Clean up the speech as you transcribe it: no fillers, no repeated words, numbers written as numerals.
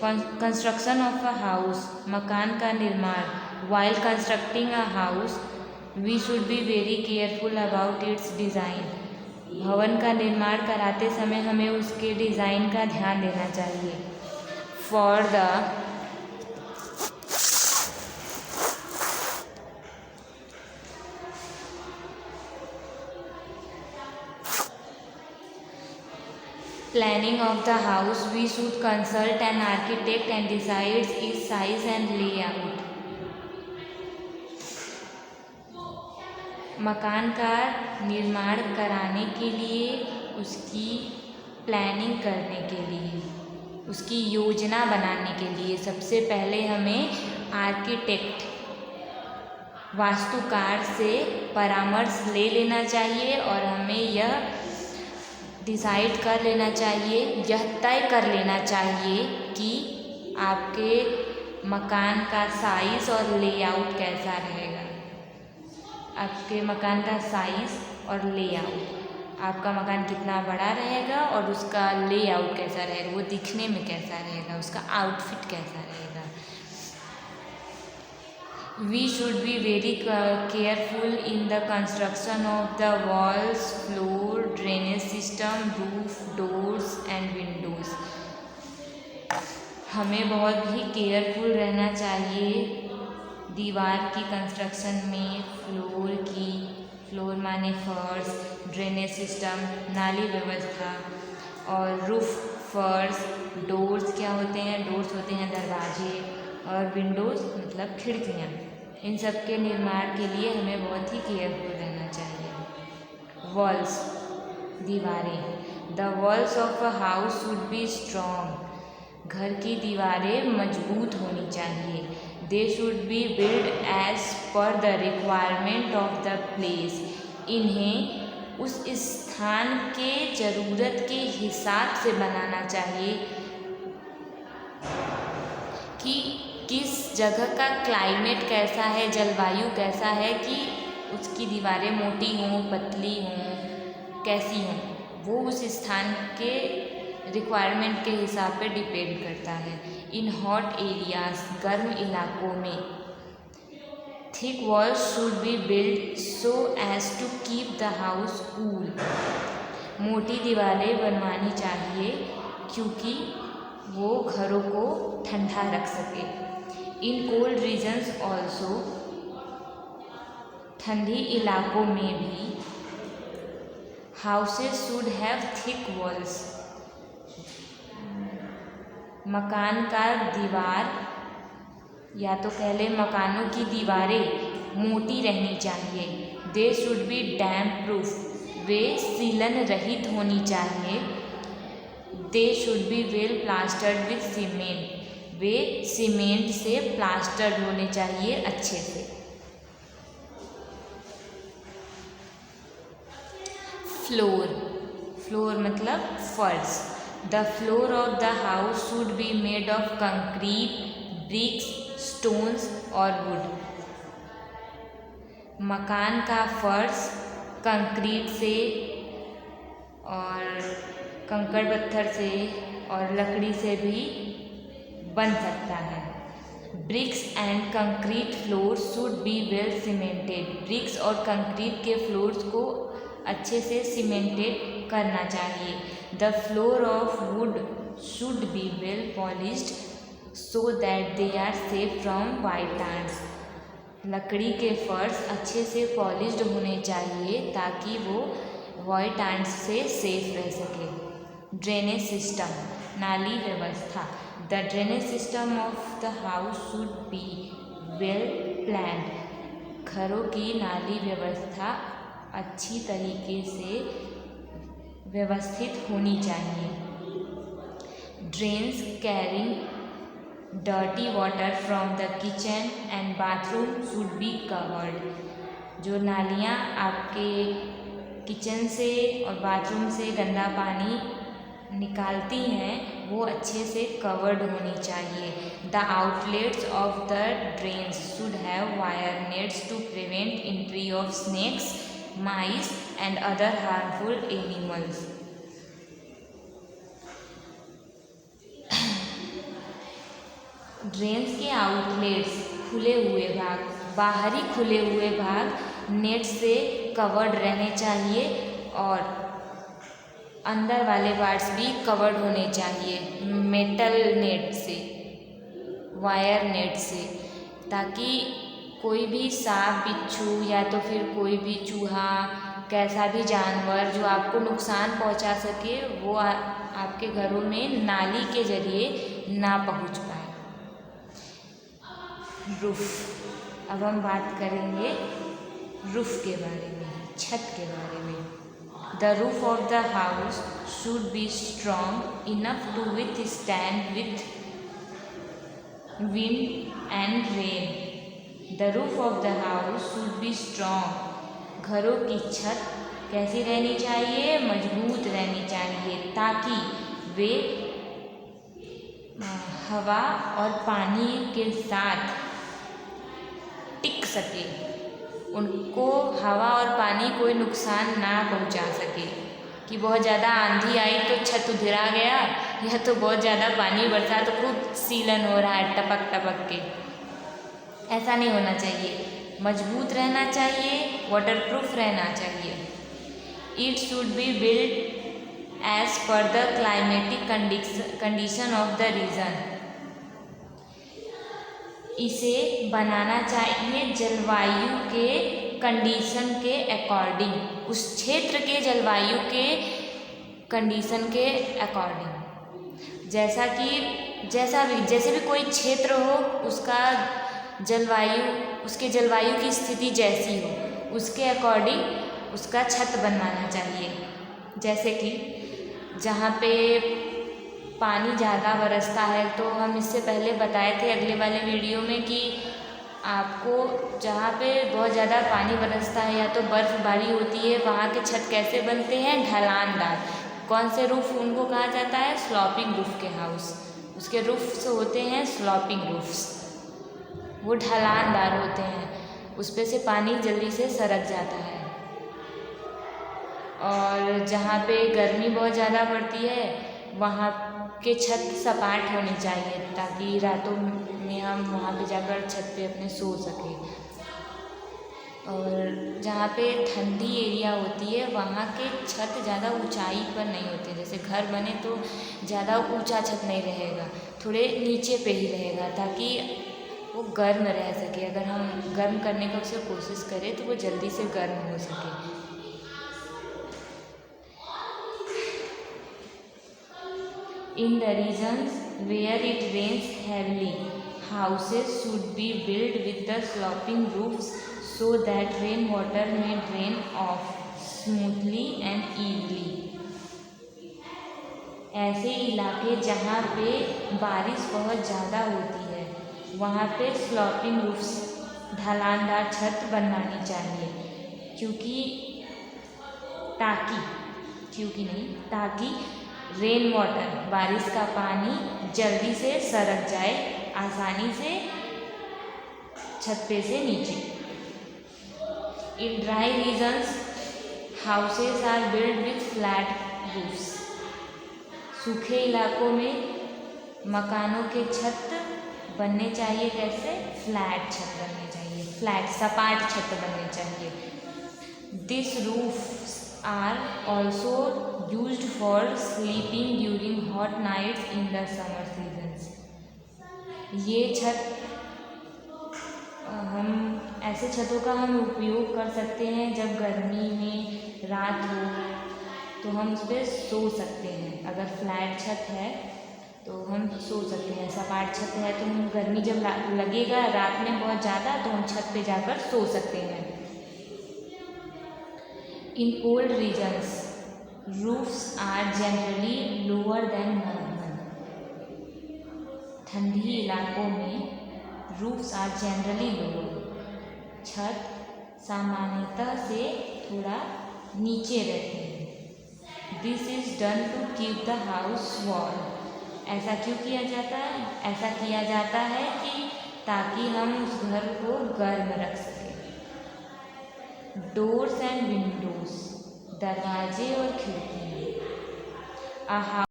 Construction of a house, मकान का निर्माण। While constructing a house we should be very careful about its design. भवन का निर्माण कराते समय हमें उसके डिज़ाइन का ध्यान देना चाहिए। For the planning of the house we should consult an architect and decide its size and layout। मकान का निर्माण कराने के लिए, उसकी प्लानिंग करने के लिए, उसकी योजना बनाने के लिए सबसे पहले हमें आर्किटेक्ट, वास्तुकार से परामर्श ले लेना चाहिए और हमें यह डिसाइड कर लेना चाहिए, यह तय कर लेना चाहिए कि आपके मकान का साइज़ और लेआउट कैसा रहेगा। आपके मकान का साइज़ और लेआउट, आपका मकान कितना बड़ा रहेगा और उसका लेआउट कैसा रहेगा, वो दिखने में कैसा रहेगा, उसका आउटफिट कैसा रहेगा। We should be very careful in the construction of the walls, floor, drainage system, roof, doors and windows। हमें बहुत ही केयरफुल रहना चाहिए दीवार की कंस्ट्रक्शन में, फ्लोर माने फर्श, ड्रेनेज सिस्टम नाली व्यवस्था, और रूफ फर्श। डोर्स क्या होते हैं? डोर्स होते हैं दरवाजे, और विंडोज़ मतलब खिड़कियाँ। इन सब के निर्माण के लिए हमें बहुत ही केयरफुल रहना चाहिए। वॉल्स दीवारें। The walls of a house should be strong. घर की दीवारें मजबूत होनी चाहिए। They should be build as per the requirement of the place. इन्हें उस स्थान के ज़रूरत के हिसाब से बनाना चाहिए कि किस जगह का क्लाइमेट कैसा है, जलवायु कैसा है, कि उसकी दीवारें मोटी हों, पतली हों, कैसी हों, वो उस स्थान के रिक्वायरमेंट के हिसाब पे डिपेंड करता है। इन हॉट एरियाज, गर्म इलाकों में, thick walls should be build so as to keep the house cool. मोटी दीवारें बनवानी चाहिए क्योंकि वो घरों को ठंडा रख सके। इन कोल्ड रीजन्स ऑल्सो, ठंडी इलाकों में भी, houses should have thick walls. मकान का दीवार, या तो कह लें मकानों की दीवारें मोटी रहनी चाहिए। They should be damp proof. वे सीलन रहित होनी चाहिए। They should be well plastered with cement. वे सीमेंट से प्लास्टर्ड होने चाहिए अच्छे से। फ्लोर मतलब फर्श। The floor of the house should be made of concrete, bricks, stones और वुड। मकान का फर्श कंक्रीट से और कंकड़ पत्थर से और लकड़ी से भी बन सकता है। Bricks and concrete floor should be well cemented. Bricks और कंक्रीट के फ्लोर्स को अच्छे से सीमेंटेड करना चाहिए। The floor of wood should be well polished so that they are safe from white ants. लकड़ी के फर्श अच्छे से पॉलिश्ड होने चाहिए ताकि वो वाइट आर्ट्स से सेफ रह सके। ड्रेनेज सिस्टम, नाली व्यवस्था। The drainage system of the house should be well planned. घरों की नाली व्यवस्था अच्छी तरीके से व्यवस्थित होनी चाहिए। Drains carrying dirty water from the kitchen and bathroom should be covered. जो नालियाँ आपके किचन से और बाथरूम से गंदा पानी निकालती हैं वो अच्छे से कवर्ड होनी चाहिए। The outlets of the drains should have wire nets to prevent entry of snakes, mice and other harmful animals. Drains के आउटलेट्स खुले हुए भाग, बाहरी खुले हुए भाग नेट से कवर्ड रहने चाहिए और अंदर वाले पार्ट्स भी कवर्ड होने चाहिए मेटल नेट से, वायर नेट से, ताकि कोई भी सांप बिच्छू या तो फिर कोई भी चूहा, कैसा भी जानवर जो आपको नुकसान पहुंचा सके वो आपके घरों में नाली के जरिए ना पहुंच पाए। रूफ। अब हम बात करेंगे रूफ के बारे में, छत के बारे में। The roof of the house should be strong enough to withstand with wind and rain. The roof of the house should be strong. घरों की छत कैसी रहनी चाहिए? मजबूत रहनी चाहिए, ताकि वे हवा और पानी के साथ टिक सके, उनको हवा और पानी कोई नुकसान ना पहुंचा सके। कि बहुत ज़्यादा आंधी आई तो छत उधरा गया, या तो बहुत ज़्यादा पानी बरसा तो खूब सीलन हो रहा है टपक टपक के, ऐसा नहीं होना चाहिए। मजबूत रहना चाहिए, वाटरप्रूफ रहना चाहिए। It should be build as per the climatic condition of the region. इसे बनाना चाहिए जलवायु के कंडीशन के अकॉर्डिंग, उस क्षेत्र के जलवायु के कंडीशन के अकॉर्डिंग। जैसे भी कोई क्षेत्र हो, उसका जलवायु, उसके जलवायु की स्थिति जैसी हो, उसके अकॉर्डिंग उसका छत बनवाना चाहिए। जैसे कि जहाँ पे पानी ज़्यादा बरसता है, तो हम इससे पहले बताए थे अगले वाले वीडियो में कि आपको जहाँ पे बहुत ज़्यादा पानी बरसता है या तो बर्फ़बारी होती है, वहाँ के छत कैसे बनते हैं? ढलानदार। कौन से रूफ उनको कहा जाता है? स्लॉपिंग रूफ के हाउस। उसके रूफ्स होते हैं स्लॉपिंग रूफ्स, वो ढलानदार होते हैं, उस पे से पानी जल्दी से सरक जाता है। और जहाँ पे गर्मी बहुत ज़्यादा पड़ती है, वहाँ के छत सपाट होनी चाहिए, ताकि रातों में हम वहाँ पे जाकर छत पे अपने सो सकें। और जहाँ पे ठंडी एरिया होती है, वहाँ के छत ज़्यादा ऊंचाई पर नहीं होते। जैसे घर बने तो ज़्यादा ऊंचा छत नहीं रहेगा, थोड़े नीचे पे ही रहेगा, ताकि वो गर्म रह सके। अगर हम गर्म करने का उसे कोशिश करें तो वो जल्दी से गर्म हो सके। In the regions where it rains heavily, houses should be built with the sloping roofs so that rainwater may drain off smoothly and easily. ऐसे इलाके जहाँ पे बारिश बहुत ज़्यादा होती है, वहाँ पे स्लॉपिंग रूफ्स, ढलानदार छत बनवानी चाहिए, ताकि रेन वाटर, बारिश का पानी जल्दी से सरक जाए आसानी से छत पे से नीचे। In dry regions houses are build with flat roofs. सूखे इलाकों में मकानों के छत बनने चाहिए कैसे? फ्लैट छत बनने चाहिए, फ्लैट सपाट छत बनने चाहिए। This roofs are also used for sleeping during hot nights in the summer seasons. ये छत हम ऐसे छतों का हम उपयोग कर सकते हैं जब गर्मी में रात हो तो हम उस पर सो सकते हैं। अगर फ्लैट छत है तो हम सो सकते हैं, सपाट छत है तो हम गर्मी जब लगेगा रात में बहुत ज़्यादा तो हम छत पे जाकर सो सकते हैं। In cold regions, roofs are generally lower than normal. ठंडी इलाकों में roofs are generally lower. छत सामान्यतः से थोड़ा नीचे रहते हैं। This is done to keep the house warm. ऐसा क्यों किया जाता है? ऐसा किया जाता है कि ताकि हम उस घर को गर्म रख सकें। डोर्स एंड विंडोज, दरवाजे और खिड़कियाँ।